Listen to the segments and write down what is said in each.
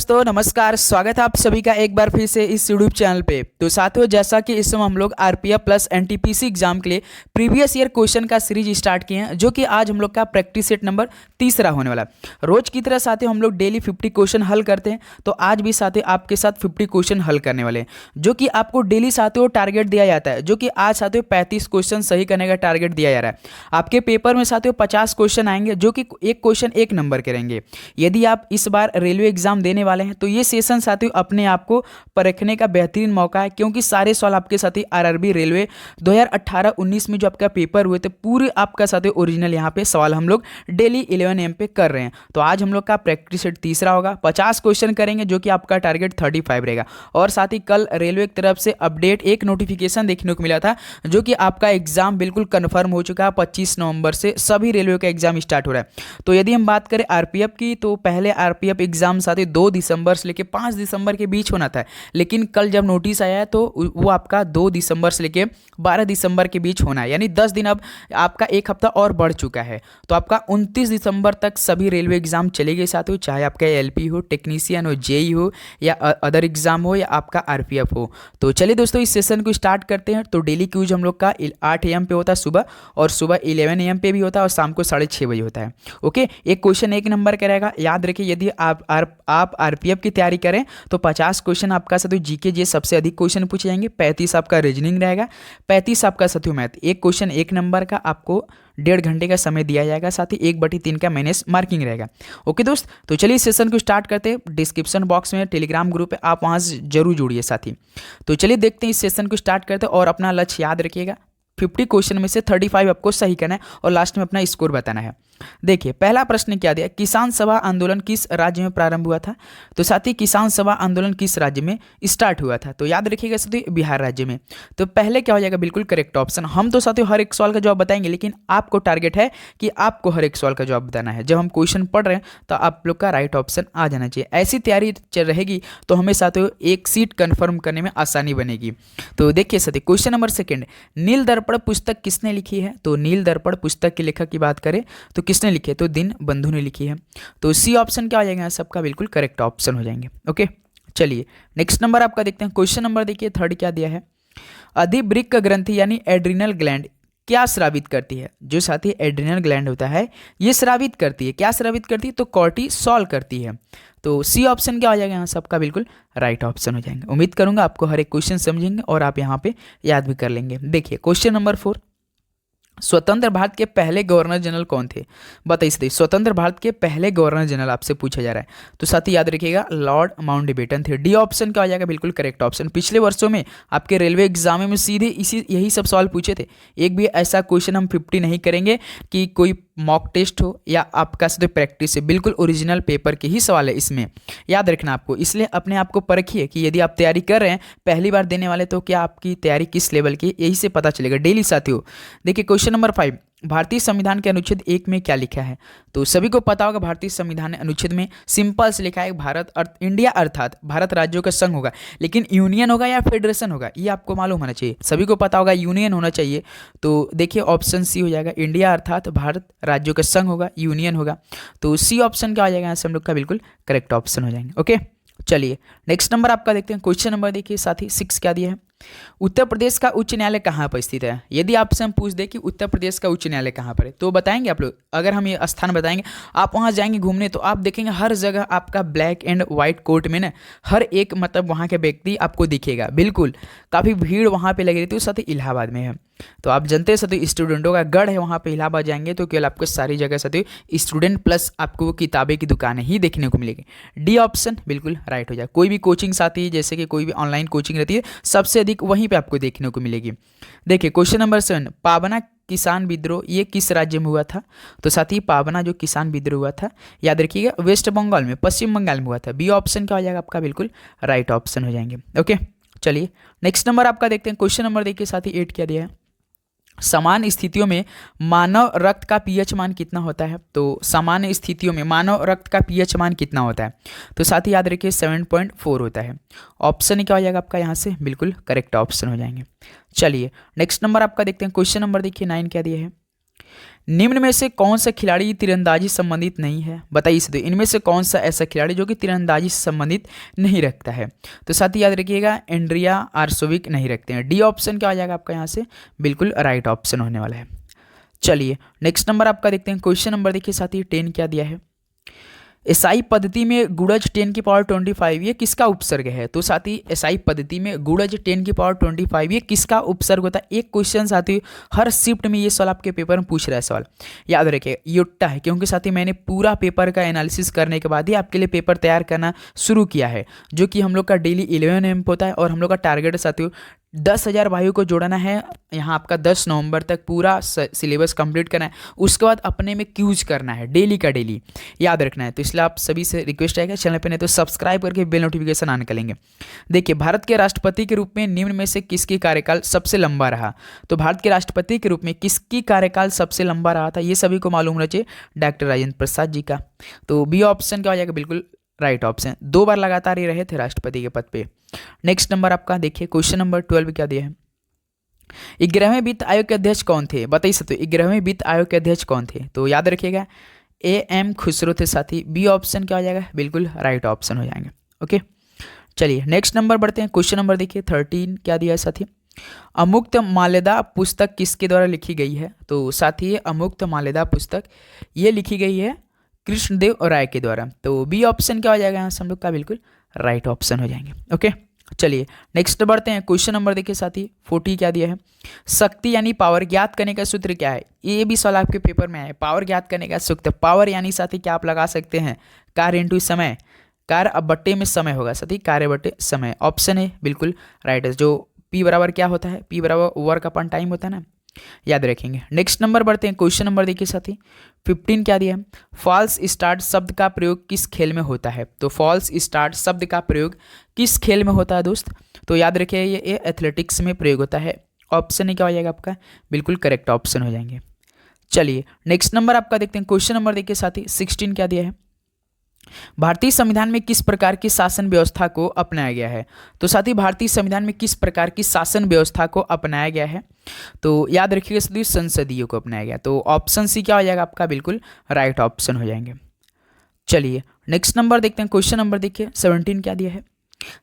दोस्तों नमस्कार, स्वागत है आप सभी का एक बार फिर से इस यूट्यूब चैनल पे। तो साथियों, जैसा कि इस समय हम लोग आरपीएफ प्लस एनटीपीसी एग्जाम के लिए प्रीवियस ईयर क्वेश्चन का सीरीज स्टार्ट किए हैं, जो कि आज हम लोग का प्रैक्टिस सेट नंबर तीसरा होने वाला है। रोज की तरह साथियों हम लोग डेली 50 क्वेश्चन हल करते हैं, तो आज भी साथियों आपके साथ 50 क्वेश्चन हल करने वाले हैं, जो कि आपको डेली साथियों टारगेट दिया जाता है, जो कि आज साथियों 35 क्वेश्चन सही करने का टारगेट दिया जा रहा है। आपके पेपर में साथियों 50 क्वेश्चन आएंगे, जो कि एक क्वेश्चन एक नंबर के रहेंगे। यदि आप इस बार रेलवे एग्जाम देने वाले हैं तो ये सेशन साथियों अपने आप को परखने का बेहतरीन मौका है, क्योंकि सारे सवाल आपके साथी आरआरबी रेलवे 2018-19 में जो आपका पेपर हुए थे, पूरे आपका साथियों ओरिजिनल यहाँ पे सवाल हम लोग डेली 11 AM पे कर रहे हैं। तो आज हम लोग का प्रैक्टिस सेट तीसरा होगा, 50 क्वेश्चन करेंगे, जो कि आपका टारगेट 35 रहेगा। और साथ ही कल रेलवे की तरफ से अपडेट एक नोटिफिकेशन देखने को मिला था, जो कि आपका एग्जाम बिल्कुल कन्फर्म हो चुका है। 25 नवंबर से सभी रेलवे का एग्जाम स्टार्ट हो रहा है। तो यदि हम बात करें आरपीएफ की, तो पहले आरपीएफ एग्जाम साथ ही 2 दिसंबर से लेकर 5 दिसंबर के बीच होना था, लेकिन कल जब नोटिस आया है तो वो आपका 2 दिसंबर से लेकर 12 दिसंबर के बीच होना है, यानी 10 दिन अब आपका एक हफ्ता और बढ़ चुका है। तो आपका 29 दिसंबर तक सभी रेलवे एग्जाम चलेंगे साथियों, चाहे आपका एलपी हो, टेक्नीशियन हो, जेई हो, या अदर एग्जाम हो, या आपका आरपीएफ हो। तो चलिए दोस्तों, इस सेशन को स्टार्ट करते हैं। तो डेली क्यूज हम लोग का 8 AM पे होता है सुबह, और सुबह 11 AM पे भी होता है, और शाम को 6:30 बजे होता है। ओके, एक क्वेश्चन एक नंबर का रहेगा। याद रखिए, यदि आप आरपीएफ की तैयारी करें तो 50 क्वेश्चन आपका साथियों जीके जे सबसे अधिक क्वेश्चन पूछे जाएंगे, 35 आपका रीजनिंग रहेगा, 35 आपका साथियों मैथ। एक क्वेश्चन एक नंबर का आपको 1.5 घंटे का समय दिया जाएगा, साथ ही 1/3 का माइनस मार्किंग रहेगा। ओके दोस्त, तो चलिए इस सेशन को स्टार्ट करते हैं। डिस्क्रिप्शन बॉक्स में टेलीग्राम ग्रुप है, आप वहाँ से जरूर जुड़िए साथी। तो चलिए देखते हैं, इस सेशन को स्टार्ट करते हैं। और अपना लक्ष्य याद रखिएगा, 50 क्वेश्चन में से 35 आपको सही करना है, और लास्ट में अपना स्कोर बताना है। देखिए पहला प्रश्न क्या दिया, किसान सभा आंदोलन किस राज्य में प्रारंभ हुआ था। तो साथी किसान सभा आंदोलन किस राज्य में स्टार्ट हुआ था, तो याद रखिएगा साथी बिहार राज्य में। तो पहले क्या हो जाएगा, बिल्कुल करेक्ट ऑप्शन। हम तो साथियों हर एक सवाल का जवाब बताएंगे, लेकिन आपको टारगेट है कि आपको हर एक सवाल का जवाब बताना है। जब हम क्वेश्चन पढ़ रहे हैं तो आप लोग का राइट ऑप्शन आ जाना चाहिए। ऐसी तैयारी चल रहेगी तो हमें साथियों एक सीट कन्फर्म करने में आसानी बनेगी। तो देखिए साथी, क्वेश्चन नंबर सेकेंड, नील दर्पण पुस्तक किसने लिखी है। तो नील दर्पण पुस्तक के लेखक की बात करें तो किसने लिखी है, तो दिन बंधु ने लिखी है। तो सी ऑप्शन क्या हो जाएगा, सबका बिल्कुल करेक्ट ऑप्शन हो जाएंगे। ओके, चलिए नेक्स्ट नंबर आपका देखते हैं। क्वेश्चन नंबर देखिए थर्ड क्या दिया है, अधिवृक्क ग्रंथि यानी एड्रिनल ग्लैंड क्या स्रावित करती है। जो साथी एड्रिनल ग्लैंड होता है ये स्रावित करती है, क्या स्रावित करती है, तो कॉर्टिसोल करती है। तो सी ऑप्शन क्या हो जाएगा, यहाँ सबका बिल्कुल राइट ऑप्शन हो जाएंगे। उम्मीद करूंगा आपको हर एक क्वेश्चन समझेंगे और आप यहाँ पे याद भी कर लेंगे। देखिए क्वेश्चन नंबर 4, स्वतंत्र भारत के पहले गवर्नर जनरल कौन थे। बताइए, स्वतंत्र भारत के पहले गवर्नर जनरल आपसे पूछा जा रहा है, तो साथ ही याद रखिएगा लॉर्ड माउंटबेटन थे। डी ऑप्शन क्या हो जाएगा, बिल्कुल करेक्ट ऑप्शन। पिछले वर्षों में आपके रेलवे एग्जाम में सीधे यही सब सवाल पूछे थे। एक भी ऐसा क्वेश्चन हम 50 नहीं करेंगे कि कोई मॉक टेस्ट हो या आपका सिर्फ प्रैक्टिस है, बिल्कुल ओरिजिनल पेपर के ही सवाल है इसमें, याद रखना आपको। इसलिए अपने आप को परखिए कि यदि आप तैयारी कर रहे हैं पहली बार देने वाले, तो क्या आपकी तैयारी किस लेवल की, यही से पता चलेगा डेली साथियों। देखिए क्वेश्चन नंबर 5, भारतीय संविधान के अनुच्छेद 1 में क्या लिखा है। तो सभी को पता होगा, भारतीय संविधान अनुच्छेद में सिंपल से लिखा है भारत इंडिया अर्थात भारत राज्यों का संघ होगा, लेकिन यूनियन होगा या फेडरेशन होगा ये आपको मालूम होना चाहिए। सभी को पता होगा यूनियन होना चाहिए। तो देखिए ऑप्शन सी हो जाएगा, इंडिया अर्थात भारत राज्यों का संघ होगा, यूनियन होगा। तो सी ऑप्शन क्या हो जाएगा, यहाँ से हम लोग का बिल्कुल करेक्ट ऑप्शन हो जाएंगे। ओके, चलिए नेक्स्ट नंबर आपका देखते हैं। क्वेश्चन नंबर देखिए साथी 6 क्या दिया है, उत्तर प्रदेश का उच्च न्यायालय कहाँ पर स्थित है। यदि आपसे हम पूछ दें कि उत्तर प्रदेश का उच्च न्यायालय कहाँ पर है, तो बताएंगे आप लोग। अगर हम ये स्थान बताएंगे, आप वहाँ जाएंगे घूमने, तो आप देखेंगे हर जगह आपका ब्लैक एंड व्हाइट कोट में ना हर एक मतलब वहाँ के व्यक्ति आपको दिखेगा। बिल्कुल काफ़ी भीड़ वहाँ पे लगी रहती है, साथ ही इलाहाबाद में है। तो आप जानते हैं साथियों स्टूडेंटों का गढ़ है वहाँ पे। इलाहाबाद जाएंगे तो केवल आपको सारी जगह साथियों स्टूडेंट प्लस आपको वो किताबें की दुकानें ही देखने को मिलेगी। डी ऑप्शन बिल्कुल राइट हो जाए। कोई भी कोचिंग साथी, जैसे कि कोई भी ऑनलाइन कोचिंग रहती है, सबसे अधिक वहीं पे आपको देखने को मिलेगी। देखिए क्वेश्चन नंबर 7, पाबना किसान विद्रोह ये किस राज्य में हुआ था। तो साथी पाबना जो किसान विद्रोह हुआ था, याद रखिएगा वेस्ट बंगाल में, पश्चिम बंगाल में हुआ था। बी ऑप्शन क्या हो जाएगा आपका, बिल्कुल राइट ऑप्शन हो जाएंगे। ओके, चलिए नेक्स्ट नंबर आपका देखते हैं। क्वेश्चन नंबर देखिए साथी 8 क्या दिया है, सामान्य स्थितियों में मानव रक्त का पीएच मान कितना होता है। तो सामान्य स्थितियों में मानव रक्त का पीएच मान कितना होता है, तो साथ ही याद रखिए 7.4 होता है। ऑप्शन क्या हो जाएगा आपका, यहाँ से बिल्कुल करेक्ट ऑप्शन हो जाएंगे। चलिए नेक्स्ट नंबर आपका देखते हैं। क्वेश्चन नंबर देखिए 9 क्या दिया है, निम्न में से कौन सा खिलाड़ी तीरंदाजी संबंधित नहीं है, बताइए साथियों, इनमें से कौन सा ऐसा खिलाड़ी जो कि तीरंदाजी से संबंधित नहीं रखता है। तो साथ ही याद रखिएगा एंड्रिया आर्सोविक नहीं रखते हैं। डी ऑप्शन क्या आ जाएगा आपका यहाँ से, बिल्कुल राइट ऑप्शन होने वाला है। चलिए नेक्स्ट नंबर आपका देखते हैं। क्वेश्चन नंबर देखिए साथी 10 क्या दिया है। एसआई पद्धति में गुणज 10 की पावर 25 ये किसका उपसर्ग है। तो साथी एसआई पद्धति में गुणज 10 की पावर 25 ये किसका उपसर्ग होता है। एक क्वेश्चन साथी हर शिफ्ट में ये सवाल आपके पेपर में पूछ रहा है। सवाल याद रखिए योट्टा है, क्योंकि साथी मैंने पूरा पेपर का एनालिसिस करने के बाद ही आपके लिए पेपर तैयार करना शुरू किया है, जो कि हम लोग का डेली 11 AM होता है। और हम लोग का टारगेट साथियों 10,000 भाइयों को जोड़ना है यहाँ आपका 10 नवंबर तक पूरा सिलेबस कंप्लीट करना है। उसके बाद अपने में क्यूज करना है डेली का डेली, याद रखना है। तो इसलिए आप सभी से रिक्वेस्ट है चैनल पे नहीं तो सब्सक्राइब करके बेल नोटिफिकेशन ऑन कर लेंगे। देखिए भारत के राष्ट्रपति के रूप में निम्न में से किसकी कार्यकाल सबसे लंबा रहा। तो भारत के राष्ट्रपति के रूप में किसकी कार्यकाल सबसे लंबा रहा था, ये सभी को मालूम होना चाहिए, डॉक्टर राजेंद्र प्रसाद जी का। तो बी ऑप्शन क्या हो जाएगा, बिल्कुल राइट ऑप्शन। 2 बार लगातार ये रहे थे राष्ट्रपति के पद पे। नेक्स्ट नंबर आपका देखिए क्वेश्चन नंबर 12 क्या दिया है। 11वें वित्त आयोग के अध्यक्ष कौन थे, बताइए साथियों 11वें वित्त आयोग के अध्यक्ष कौन थे। तो याद रखिएगा AM खुसरो थे साथी। बी ऑप्शन क्या हो जाएगा, बिल्कुल राइट ऑप्शन हो जाएंगे। ओके चलिए नेक्स्ट नंबर बढ़ते हैं। क्वेश्चन नंबर देखिए 13 क्या दिया है साथी। अमुक्त माल्यदा पुस्तक किसके द्वारा लिखी गई है। तो साथी ये अमुक्त माल्यदा पुस्तक ये लिखी गई है कृष्णदेव राय के द्वारा। तो बी ऑप्शन क्या हो जाएगा यहाँ से हम लोग का, बिल्कुल राइट ऑप्शन हो जाएंगे। ओके चलिए नेक्स्ट बढ़ते हैं। क्वेश्चन नंबर देखिए साथी 40 क्या दिया है। शक्ति यानी पावर ज्ञात करने का सूत्र क्या है। ये भी सवाल आपके पेपर में है। पावर ज्ञात करने का सूत्र, पावर यानी साथी क्या आप लगा सकते हैं, कार्य इंटू समय, कार्य अब बट्टे में समय होगा साथी, कार्य बट्टे समय। ऑप्शन है बिल्कुल राइट है। जो P बराबर क्या होता है, P बराबर वर्क अपन टाइम होता है ना, याद रखेंगे। नेक्स्ट नंबर बढ़ते हैं। क्वेश्चन नंबर देखिए साथी 15 क्या दिया है। फॉल्स स्टार्ट शब्द का प्रयोग किस खेल में होता है। तो फॉल्स स्टार्ट शब्द का प्रयोग किस खेल में होता है दोस्त। तो याद रखिए ये एथलेटिक्स में प्रयोग होता है। ऑप्शन क्या हो जाएगा आपका, बिल्कुल करेक्ट ऑप्शन हो जाएंगे। चलिए नेक्स्ट नंबर आपका देखते हैं। क्वेश्चन नंबर देखिए साथी 16 क्या दिया है। भारतीय संविधान में किस प्रकार की शासन व्यवस्था को अपनाया गया है। तो साथी भारतीय संविधान में किस प्रकार की शासन व्यवस्था को अपनाया गया है। तो याद रखिएगा साथी संसदीय को अपनाया गया। तो ऑप्शन सी क्या हो जाएगा आपका, बिल्कुल राइट ऑप्शन हो जाएंगे। चलिए नेक्स्ट नंबर देखते हैं। क्वेश्चन नंबर देखिए 17 क्या दिया है।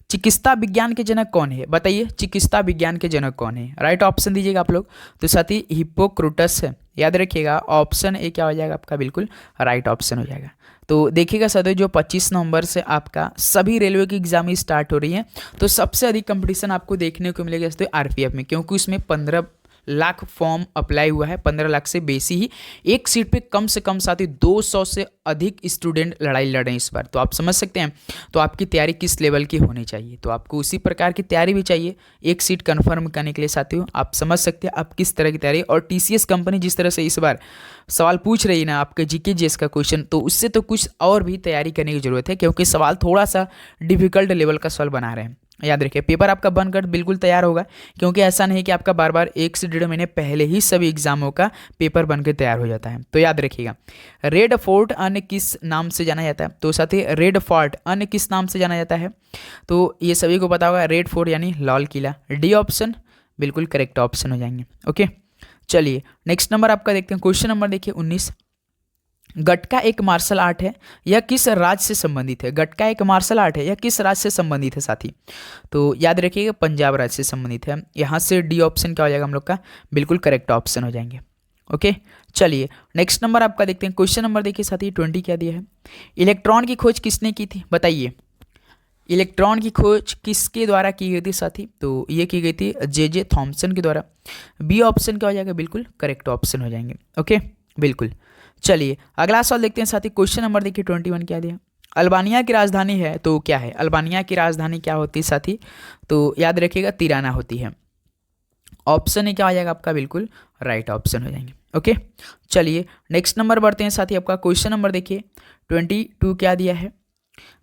चिकित्सा विज्ञान के जनक कौन है, बताइए चिकित्सा विज्ञान के जनक कौन है। राइट ऑप्शन दीजिएगा आप लोग। तो साथी हिप्पोक्रेटस है, याद रखिएगा। ऑप्शन ए क्या हो जाएगा आपका, बिल्कुल राइट ऑप्शन हो जाएगा। तो देखिएगा साथियों जो 25 नवंबर से आपका सभी रेलवे की एग्जाम स्टार्ट हो रही है, तो सबसे अधिक कंपटीशन आपको देखने को मिलेगा साथियों RPF में, क्योंकि उसमें 15 लाख फॉर्म अप्लाई हुआ है। 15 लाख से बेसी ही एक सीट पे कम से कम साथी 200 से अधिक स्टूडेंट लड़ाई लड़ रहे हैं इस बार। तो आप समझ सकते हैं तो आपकी तैयारी किस लेवल की होनी चाहिए। तो आपको उसी प्रकार की तैयारी भी चाहिए एक सीट कंफर्म करने के लिए साथियों। आप समझ सकते हैं आप किस तरह की तैयारी, और TCS कंपनी जिस तरह से इस बार सवाल पूछ रही है ना आपके GK GS का क्वेश्चन, तो उससे तो कुछ और भी तैयारी करने की जरूरत है, क्योंकि सवाल थोड़ा सा डिफिकल्ट लेवल का सवाल बना रहे हैं। याद रखिए पेपर आपका बनकर बिल्कुल तैयार होगा, क्योंकि ऐसा नहीं कि आपका बार बार 1 से 1.5 महीने पहले ही सभी एग्जामों का पेपर बनकर तैयार हो जाता है। तो याद रखिएगा रेड फोर्ट अन्य किस नाम से जाना जाता है। तो साथी रेड फोर्ट अन्य किस नाम से जाना जाता है। तो ये सभी को पता होगा, रेड फोर्ट यानी लाल किला। डी ऑप्शन बिल्कुल करेक्ट ऑप्शन हो जाएंगे। ओके चलिए नेक्स्ट नंबर आपका देखते हैं। क्वेश्चन नंबर देखिए 19। गटका एक मार्शल आर्ट है, यह किस राज्य से संबंधित है। गटका एक मार्शल आर्ट है, यह किस राज्य से संबंधित है साथी। तो याद रखिएगा पंजाब राज्य से संबंधित है। यहाँ से डी ऑप्शन क्या हो जाएगा हम लोग का, बिल्कुल करेक्ट ऑप्शन हो जाएंगे। ओके चलिए नेक्स्ट नंबर आपका देखते हैं। क्वेश्चन नंबर देखिए साथी 20 क्या दिया है। इलेक्ट्रॉन की खोज किसने की थी, बताइए इलेक्ट्रॉन की खोज किसके द्वारा की गई थी साथी। तो ये की गई थी JJ थॉमसन के द्वारा। बी ऑप्शन क्या हो जाएगा, बिल्कुल करेक्ट ऑप्शन हो जाएंगे। ओके बिल्कुल चलिए अगला सवाल देखते हैं साथी। क्वेश्चन नंबर देखिए 21 क्या दिया। अल्बानिया की राजधानी है, तो क्या है अल्बानिया की राजधानी क्या होती है साथी। तो याद रखिएगा तिराना होती है। ऑप्शन है क्या आ जाएगा आपका, बिल्कुल राइट ऑप्शन हो जाएंगे। ओके चलिए नेक्स्ट नंबर बढ़ते हैं साथी। आपका क्वेश्चन नंबर देखिए 22 क्या दिया है।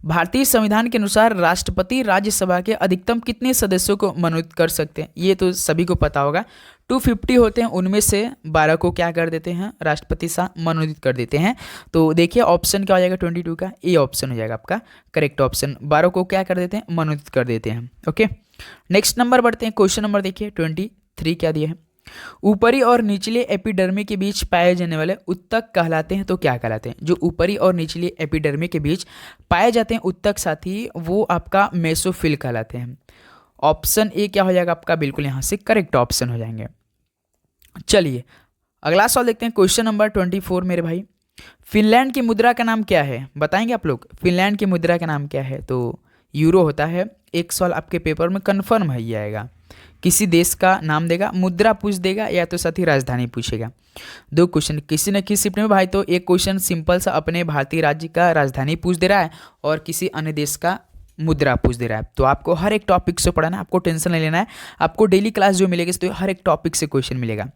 भारतीय संविधान के अनुसार राष्ट्रपति राज्यसभा के अधिकतम कितने सदस्यों को मनोनीत कर सकते हैं। ये तो सभी को पता होगा 250 होते हैं, उनमें से 12 को क्या कर देते हैं राष्ट्रपति साहब मनोनीत कर देते हैं। तो देखिए ऑप्शन क्या हो जाएगा 22 का, ए ऑप्शन हो जाएगा आपका करेक्ट ऑप्शन। 12 को क्या कर देते हैं मनोनीत कर देते हैं। ओके नेक्स्ट नंबर बढ़ते हैं। क्वेश्चन नंबर देखिए 23 क्या दिया है। ऊपरी और निचले एपिडर्मी के बीच पाए जाने वाले उत्तक कहलाते हैं, तो क्या कहलाते हैं? जो ऊपरी और निचली एपिडर्मी के बीच पाए जाते हैं उत्तक साथी, वो आपका मेसोफिल कहलाते हैं। ऑप्शन ए क्या हो जाएगा आपका? बिल्कुल यहाँ से करेक्ट ऑप्शन हो जाएंगे। चलिए अगला सवाल देखते हैं, क्वेश्चन नंबर 24 मेरे भाई। फिनलैंड की मुद्रा का नाम क्या है? बताएंगे आप लोग, फिनलैंड की मुद्रा का नाम क्या है? तो यूरो होता है। एक सवाल आपके पेपर में कन्फर्म है, ये आएगा। किसी देश का नाम देगा, मुद्रा पूछ देगा, या तो साथ ही राजधानी पूछेगा। दो क्वेश्चन किसी न किसी शिफ्ट में भाई। तो एक क्वेश्चन सिंपल सा अपने भारतीय राज्य का राजधानी पूछ दे रहा है, और किसी अन्य देश का मुद्रा पूछ दे रहा है। तो आपको हर एक टॉपिक से पढ़ना है, आपको टेंशन नहीं लेना है। आपको डेली क्लास जो मिलेगी तो हर एक टॉपिक से क्वेश्चन मिलेगा।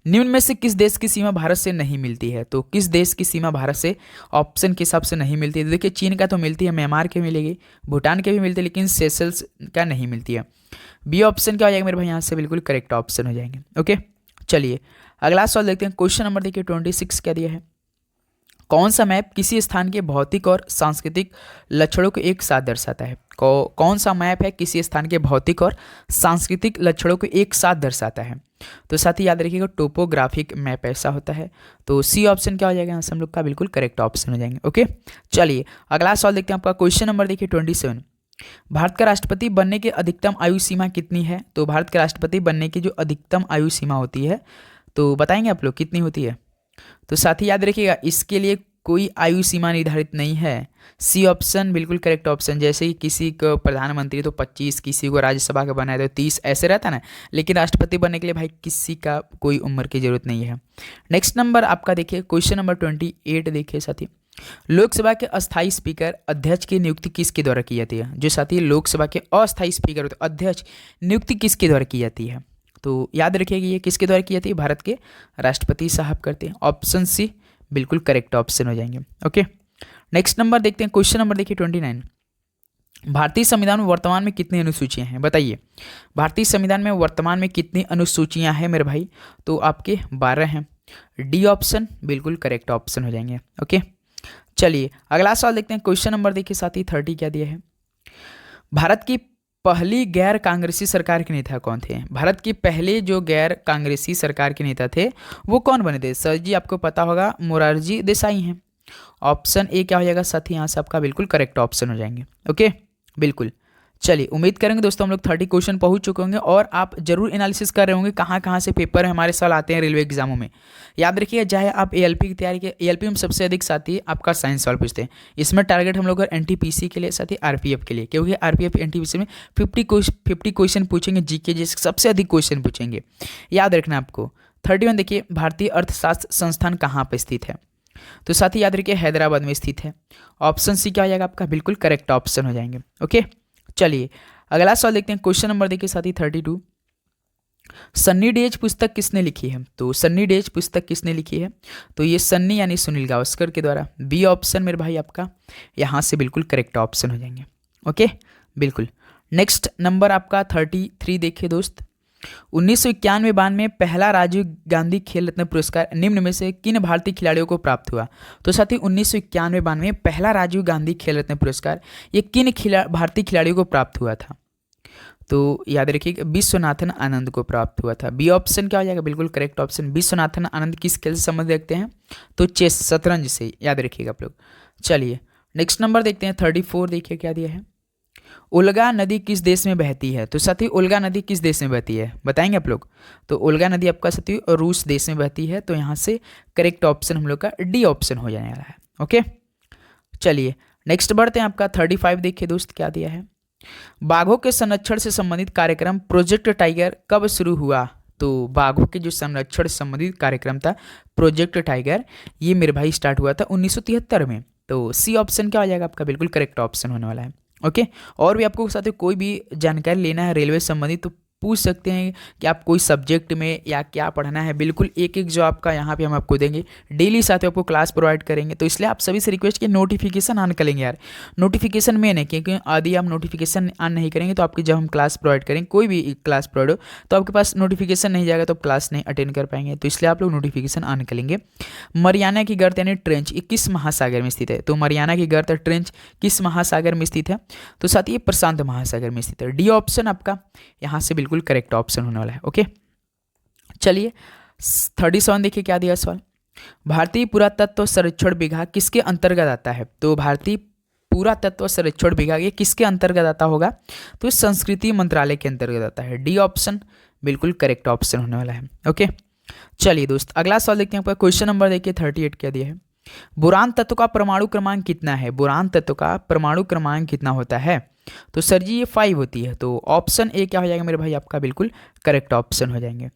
निम्न में से किस देश की सीमा भारत से नहीं मिलती है? तो किस देश की सीमा भारत से ऑप्शन के हिसाब से नहीं मिलती है? तो देखिए, चीन का तो मिलती है, म्यांमार के मिलेगी, भूटान के भी मिलती है, लेकिन सेशल्स का नहीं मिलती है। बी ऑप्शन क्या हो जाएगा मेरे भाई? यहाँ से बिल्कुल करेक्ट ऑप्शन हो जाएंगे। ओके, चलिए अगला सवाल देखते हैं। क्वेश्चन नंबर देखिए 26 क्या दिया है। कौन सा मैप किसी स्थान के भौतिक और सांस्कृतिक लक्षणों को एक साथ दर्शाता है? कौन सा मैप है किसी स्थान के भौतिक और सांस्कृतिक लक्षणों को एक साथ दर्शाता है? तो साथ ही याद रखिएगा, टोपोग्राफिक मैप ऐसा होता है। तो सी ऑप्शन क्या हो जाएगा यहाँ से हम लोग का? बिल्कुल करेक्ट ऑप्शन हो जाएंगे। ओके, चलिए अगला सवाल देखते हैं आपका। क्वेश्चन नंबर देखिए 27। भारत का राष्ट्रपति बनने की अधिकतम आयु सीमा कितनी है? तो भारत के राष्ट्रपति बनने की जो अधिकतम आयु सीमा होती है, तो बताएंगे आप लोग कितनी होती है? तो साथ ही याद रखिएगा, इसके लिए कोई आयु सीमा निर्धारित नहीं है। सी ऑप्शन बिल्कुल करेक्ट ऑप्शन। जैसे कि किसी को प्रधानमंत्री तो 25, किसी को राज्यसभा का बनाए तो 30, ऐसे रहता ना। लेकिन राष्ट्रपति बनने के लिए भाई किसी का कोई उम्र की जरूरत नहीं है। नेक्स्ट नंबर आपका देखिए, क्वेश्चन नंबर 28 देखिए साथी। लोकसभा के अस्थायी स्पीकर अध्यक्ष की नियुक्ति किसके द्वारा की जाती है? जो साथी लोकसभा के अस्थायी स्पीकर होते हैं, अध्यक्ष, नियुक्ति किसके द्वारा की जाती है? तो याद रखिएगा, ये किसके द्वारा की जाती है? भारत के राष्ट्रपति साहब करते हैं। ऑप्शन सी बिल्कुल करेक्ट ऑप्शन हो जाएंगे। ओके, नेक्स्ट नंबर देखते हैं। क्वेश्चन नंबर देखिए 29। भारतीय संविधान में वर्तमान में कितनी अनुसूचियां हैं? बताइए, भारतीय संविधान में वर्तमान में कितनी अनुसूचियां हैं मेरे भाई? तो आपके 12 हैं। डी ऑप्शन बिल्कुल करेक्ट ऑप्शन हो जाएंगे। ओके, चलिए अगला सवाल देखते हैं। क्वेश्चन नंबर देखिए साथ ही 30 क्या दिया है। भारत की पहली गैर कांग्रेसी सरकार के नेता कौन थे? भारत की पहले जो गैर कांग्रेसी सरकार के नेता थे वो कौन बने थे? सर जी आपको पता होगा, मोरारजी देसाई हैं। ऑप्शन ए क्या हो जाएगा साथी? यहाँ से आपका बिल्कुल करेक्ट ऑप्शन हो जाएंगे। ओके, बिल्कुल। चलिए उम्मीद करेंगे दोस्तों हम लोग 30 क्वेश्चन पहुंच चुके होंगे, और आप जरूर एनालिसिस कर रहे होंगे कहाँ कहाँ से पेपर हमारे सवाल आते हैं रेलवे एग्जामों में। याद रखिए, चाहे आप एएलपी की तैयारी के, एएलपी में सबसे अधिक साथी आपका साइंस सवाल पूछते हैं। इसमें टारगेट हम लोग एनटीपीसी के लिए, साथ ही आरपीएफ के लिए, क्योंकि आरपीएफ एनटीपीसी में 50 क्वेश्चन पूछेंगे, जीके जैसे सबसे अधिक क्वेश्चन पूछेंगे। याद रखना आपको। 31 देखिए, भारतीय अर्थशास्त्र संस्थान कहाँ पर स्थित है? तो साथ ही याद रखिए, हैदराबाद में स्थित है। ऑप्शन सी क्या हो जाएगा आपका? बिल्कुल करेक्ट ऑप्शन हो जाएंगे। ओके, चलिए अगला सवाल देखते हैं। क्वेश्चन नंबर देखिए साथी 32। सन्नी डेज पुस्तक किसने लिखी है? तो सन्नी डेज पुस्तक किसने लिखी है? तो ये सन्नी यानी सुनील गावस्कर के द्वारा। बी ऑप्शन मेरे भाई आपका यहाँ से बिल्कुल करेक्ट ऑप्शन हो जाएंगे। ओके, बिल्कुल। नेक्स्ट नंबर आपका 33 देखिए दोस्त। 1991-92 में पहला राजीव गांधी खेल रत्न पुरस्कार निम्न में से किन भारतीय खिलाड़ियों को प्राप्त हुआ? तो साथ ही 1991-92 में पहला राजीव गांधी खेल रत्न पुरस्कार ये किन भारतीय खिलाड़ियों को प्राप्त हुआ था? तो याद रखिएगा, विश्वनाथन आनंद को प्राप्त हुआ था। बी ऑप्शन क्या हो जाएगा? बिल्कुल करेक्ट ऑप्शन। विश्वनाथन आनंद किस खेल से संबंध रखते हैं? तो चेस, शतरंज से, याद रखिएगा आप लोग। चलिए नेक्स्ट नंबर देखते हैं 34 देखिए क्या दिया है। उल्गा नदी किस देश में बहती है? तो साथी उल्गा नदी किस देश में बहती है बताएंगे आप लोग? तो उल्गा नदी आपका साथी रूस देश में बहती है। तो यहाँ से करेक्ट ऑप्शन हम लोग का डी ऑप्शन हो जाने वाला है। ओके, चलिए नेक्स्ट बढ़ते हैं। आपका 35 देखिए दोस्त क्या दिया है। बाघों के संरक्षण से संबंधित कार्यक्रम प्रोजेक्ट टाइगर कब शुरू हुआ? तो बाघों के जो संरक्षण से संबंधित कार्यक्रम था प्रोजेक्ट टाइगर, ये मेरे भाई स्टार्ट हुआ था 1973 में। तो सी ऑप्शन क्या हो जाएगा आपका? बिल्कुल करेक्ट ऑप्शन होने वाला है। ओके, और भी आपको साथ कोई भी जानकारी लेना है रेलवे संबंधित तो पूछ सकते हैं कि आप कोई सब्जेक्ट में या क्या पढ़ना है। बिल्कुल एक एक जो आपका यहाँ पे हम आपको देंगे, डेली साथ में आपको क्लास प्रोवाइड करेंगे। तो इसलिए आप सभी से रिक्वेस्ट किए नोटिफिकेशन ऑन करेंगे यार। नोटिफिकेशन मेन है, क्योंकि यदि आप नोटिफिकेशन ऑन नहीं करेंगे तो आपकी जब हम क्लास प्रोवाइड करेंगे, कोई भी क्लास प्रोवाइड हो, तो आपके पास नोटिफिकेशन नहीं जाएगा तो आप क्लास नहीं अटेंड कर पाएंगे। तो इसलिए आप लोग नोटिफिकेशन ऑन करेंगे। मरियाना की गर्त यानी ट्रेंच ये किस महासागर में स्थित है? तो मरियाना की गर्त ट्रेंच किस महासागर में स्थित है? तो साथ ही प्रशांत महासागर में स्थित है। डी ऑप्शन आपका यहाँ से बिल्कुल करेक्ट ऑप्शन होने वाला है। ओके, चलिए 37 देखिए क्या दिया सवाल। भारतीय पुरातत्व सर्वेक्षण विभाग किसके अंतर्गत आता है? तो भारतीय पुरातत्व सर्वेक्षण विभाग ये किसके अंतर्गत आता होगा? तो ये संस्कृति मंत्रालय के अंतर्गत आता है। डी ऑप्शन बिल्कुल करेक्ट ऑप्शन होने वाला है। ओके, चलिए दोस्त अगला सवाल देखते हैं। आपका क्वेश्चन नंबर देखिए 38 क्या दिया है। बोरान तत्व का परमाणु क्रमांक कितना है? बोरान तत्व का परमाणु क्रमांक कितना होता है? तो सर जी ये 5 होती है। तो ऑप्शन ए क्या हो जाएगा मेरे भाई? आपका बिल्कुल करेक्ट ऑप्शन हो जाएंगे।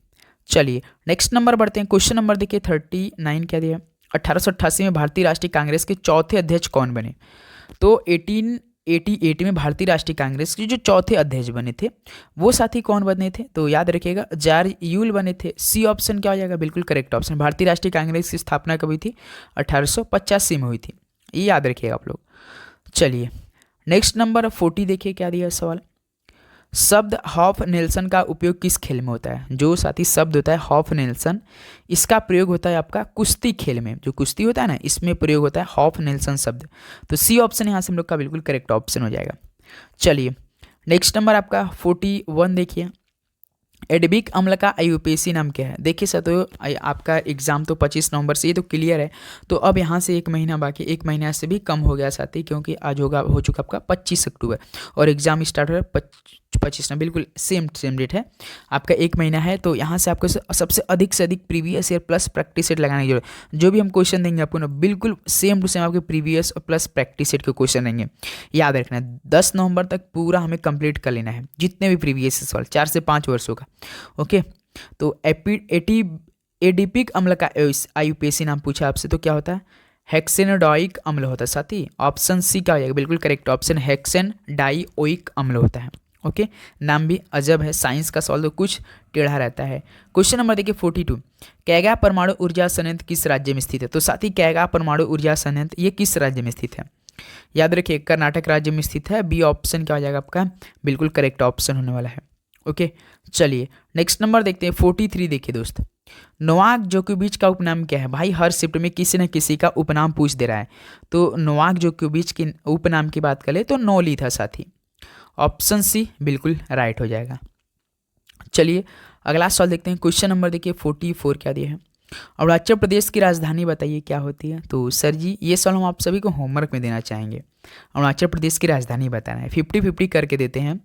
चलिए नेक्स्ट नंबर बढ़ते हैं। क्वेश्चन नंबर देखिए 39 क्या दिया है। 1888 में भारतीय राष्ट्रीय कांग्रेस के चौथे अध्यक्ष कौन बने? तो 1888 में भारतीय राष्ट्रीय कांग्रेस के जो चौथे अध्यक्ष बने थे वो साथी कौन बने थे? तो याद रखिएगा जॉर्ज यूल बने थे। सी ऑप्शन क्या हो जाएगा? बिल्कुल करेक्ट ऑप्शन। भारतीय राष्ट्रीय कांग्रेस की स्थापना कब हुई थी? 1885 में हुई थी, ये याद रखिएगा आप लोग। चलिए नेक्स्ट नंबर 40 देखिए क्या दिया है सवाल। शब्द हॉफ नेल्सन का उपयोग किस खेल में होता है? जो साथी शब्द होता है हॉफ नेल्सन, इसका प्रयोग होता है आपका कुश्ती खेल में। जो कुश्ती होता है ना, इसमें प्रयोग होता है हॉफ नेल्सन शब्द। तो सी ऑप्शन यहाँ से हम लोग का बिल्कुल करेक्ट ऑप्शन हो जाएगा। चलिए नेक्स्ट नंबर आपका 41 देखिए। एडबिक अम्ल का आईयूपीएसी नाम क्या है? देखिए सर, तो आपका एग्जाम तो 25 नवंबर से, ये तो क्लियर है। तो अब यहाँ से एक महीना बाकी, एक महीना से भी कम हो गया साथी, क्योंकि आज हो चुका आपका 25 अक्टूबर और एग्जाम स्टार्ट हो रहा है 25 ना, बिल्कुल सेम डेट है आपका, एक महीना है। तो यहाँ से आपको सबसे अधिक से अधिक previous year plus practice set लगाने की जरूरत। जो भी हम क्वेश्चन देंगे आपको ना, बिल्कुल सेम टू सेम आपके प्रीवियस और प्लस प्रैक्टिस सेट के क्वेश्चन देंगे। याद रखना है 10 नवंबर तक पूरा हमें कंप्लीट कर लेना है, जितने भी प्रीवियस सवाल 4 से 5 वर्षों का। ओके, तो एडिपिक अम्ल का आईयूपीएसी नाम पूछा आपसे, तो क्या होता है? हेक्सेनोडाइक अम्ल होता है साथी। ऑप्शन सी क्या हो जाएगा? बिल्कुल करेक्ट ऑप्शन, हेक्सेनडाइओइक अम्ल होता है। ओके, नाम भी अजब है, साइंस का सवाल तो कुछ टेढ़ा रहता है। क्वेश्चन नंबर देखिए 42। कैगा परमाणु ऊर्जा संयंत्र किस राज्य में स्थित है? तो साथी कैगा परमाणु ऊर्जा संयंत्र ये किस राज्य में स्थित है? याद रखिए कर्नाटक राज्य में स्थित है। बी ऑप्शन क्या हो जाएगा आपका? बिल्कुल करेक्ट ऑप्शन होने वाला है। ओके, चलिए नेक्स्ट नंबर देखते हैं 43 देखिए दोस्त। नोवाक जोकोविच का उपनाम क्या है? भाई हर शिफ्ट में किसी न किसी का उपनाम पूछ दे रहा है। तो नोवाक जोकोविच के उपनाम की बात करें तो नोली था साथी। ऑप्शन सी बिल्कुल राइट हो जाएगा। चलिए अगला सवाल देखते हैं। क्वेश्चन नंबर देखिए 44 क्या दिया है। अरुणाचल प्रदेश की राजधानी बताइए क्या होती है? तो सर जी ये सवाल हम आप सभी को होमवर्क में देना चाहेंगे। अरुणाचल प्रदेश की राजधानी बताना है, 50-50 करके देते हैं।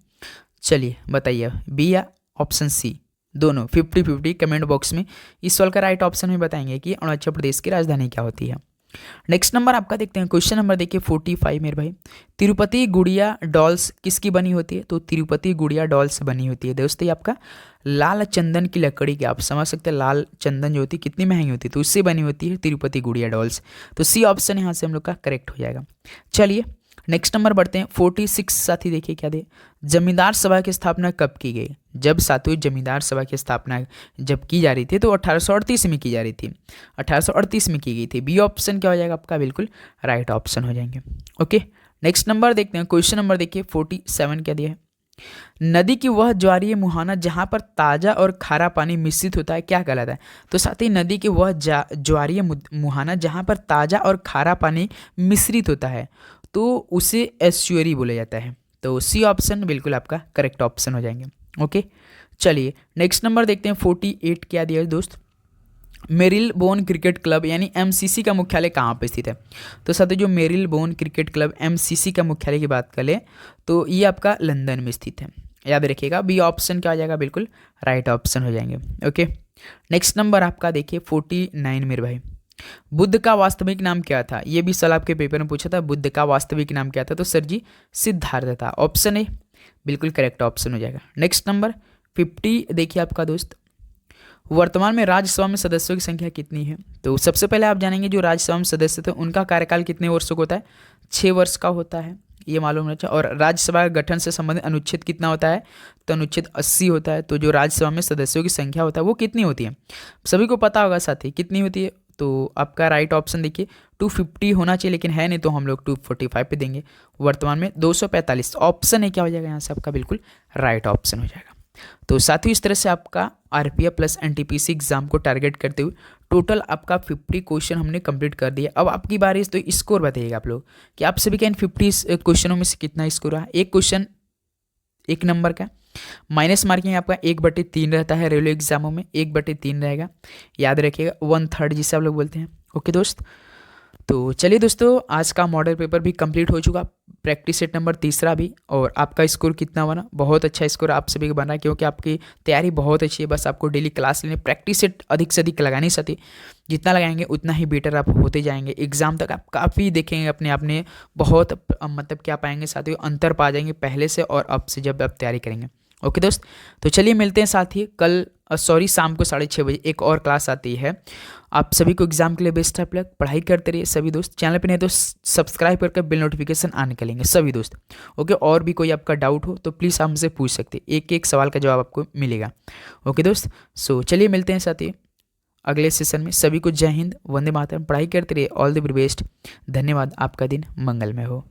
चलिए बताइए, बी या ऑप्शन सी, दोनों 50-50 कमेंट बॉक्स में इस सवाल का राइट ऑप्शन में बताएंगे कि अरुणाचल प्रदेश की राजधानी क्या होती है। नेक्स्ट नंबर आपका देखते हैं। क्वेश्चन नंबर देखिए 45 मेरे भाई। तिरुपति गुड़िया डॉल्स किसकी बनी होती है? तो तिरुपति गुड़िया डॉल्स बनी होती है दोस्तों ये आपका लाल चंदन की लकड़ी की, आप समझ सकते हैं लाल चंदन जो होती है कितनी महंगी होती है, तो उससे बनी होती है तिरुपति गुड़िया डॉल्स। तो सी ऑप्शन यहाँ से हम लोग का करेक्ट हो जाएगा। चलिए नेक्स्ट नंबर बढ़ते हैं 46 साथी देखिए क्या दे। जमींदार सभा की स्थापना कब की गई? जब साथियों जमींदार सभा की स्थापना जब की जा रही थी तो 1838 में की जा रही थी, 1838 में की गई थी। बी ऑप्शन क्या हो जाएगा आपका? बिल्कुल राइट ऑप्शन हो जाएंगे। ओके, नेक्स्ट नंबर देखते हैं। क्वेश्चन नंबर देखिए 47 क्या दिया है। नदी की वह ज्वारीय मुहाना जहाँ पर ताज़ा और खारा पानी मिश्रित होता है क्या कहलाता है? तो साथ ही नदी की वह ज्वारीय मुहाना जहाँ पर ताज़ा और खारा पानी मिश्रित होता है तो उसे एस्चुअरी बोला जाता है। तो सी ऑप्शन बिल्कुल आपका करेक्ट ऑप्शन हो जाएंगे। ओके, चलिए नेक्स्ट नंबर देखते हैं 48 क्या दिया है दोस्त। मेरिल बोन क्रिकेट क्लब यानी एमसीसी का मुख्यालय कहाँ पर स्थित है? तो साथ जो Marylebone cricket club MCC का मुख्यालय की बात करें तो ये आपका लंदन में स्थित है। याद रखिएगा बी ऑप्शन क्या आ जाएगा? बिल्कुल राइट ऑप्शन हो जाएंगे। ओके, नेक्स्ट नंबर आपका देखिए 49 मेरे भाई। बुद्ध का वास्तविक नाम क्या था? ये भी सवाल आपके पेपर में पूछा था, बुद्ध का वास्तविक नाम क्या था? तो सर जी सिद्धार्थ था। ऑप्शन ए बिल्कुल करेक्ट ऑप्शन हो जाएगा। नेक्स्ट नंबर 50 देखिए आपका दोस्त। वर्तमान में राज्यसभा में सदस्यों की संख्या कितनी है? तो सबसे पहले आप जानेंगे जो राज्यसभा में सदस्य थे उनका कार्यकाल कितने वर्षों का होता है? 6 वर्ष का होता है, ये मालूम होना चाहिए। और राज्यसभा गठन से संबंधित अनुच्छेद कितना होता है? तो अनुच्छेद 80 होता है। तो जो राज्यसभा में सदस्यों की संख्या होता है वो कितनी होती है? सभी को पता होगा साथी कितनी होती है। तो आपका राइट ऑप्शन देखिए 250 होना चाहिए, लेकिन है नहीं तो हम लोग 245 पे देंगे। वर्तमान में 245 ऑप्शन है क्या हो जाएगा यहाँ से आपका? बिल्कुल राइट ऑप्शन हो जाएगा। तो साथियों इस तरह से आपका आरपीएफ प्लस एनटीपीसी एग्जाम को टारगेट करते हुए टोटल आपका 50 क्वेश्चन हमने कंप्लीट कर दिया। अब आपकी बारी है, तो स्कोर बताइएगा आप लोग कि आप सभी का इन 50 क्वेश्चनों में से कितना स्कोर रहा। एक क्वेश्चन 1 नंबर का, माइनस मार्किंग आपका 1/3 रहता है रेलवे एग्जामों में, 1/3 रहेगा, याद रखिएगा, 1/3 जिसे आप लोग बोलते हैं। ओके दोस्त, तो चलिए दोस्तों, आज का मॉडल पेपर भी कंप्लीट हो चुका, प्रैक्टिस सेट नंबर तीसरा भी। और आपका स्कोर कितना बना? बहुत अच्छा स्कोर आप सभी का बना, क्योंकि आपकी तैयारी बहुत अच्छी है। बस आपको डेली क्लास लेने, प्रैक्टिस सेट अधिक से अधिक लगाने साथी, जितना लगाएंगे उतना ही बेटर आप होते जाएंगे। एग्जाम तक आप काफ़ी देखेंगे अपने आपने बहुत मतलब क्या पाएंगे साथियों, अंतर पा जाएंगे पहले से और अब से जब आप तैयारी करेंगे। ओके दोस्त, तो चलिए मिलते हैं साथी कल, शाम को 6:30 बजे एक और क्लास आती है। आप सभी को एग्जाम के लिए बेस्ट ऑफ लक, पढ़ाई करते रहिए सभी दोस्त। चैनल पे नहीं तो सब्सक्राइब करके बिल नोटिफिकेशन ऑन कर लेंगे सभी दोस्त। ओके, और भी कोई आपका डाउट हो तो प्लीज़ हमसे पूछ सकते, एक एक सवाल का जवाब आपको मिलेगा। ओके दोस्त, सो चलिए मिलते हैं साथी अगले सेशन में। सभी को जय हिंद, वंदे मातरम, पढ़ाई करते रहिए, ऑल द वेरी बेस्ट। धन्यवाद, आपका दिन मंगलमय हो।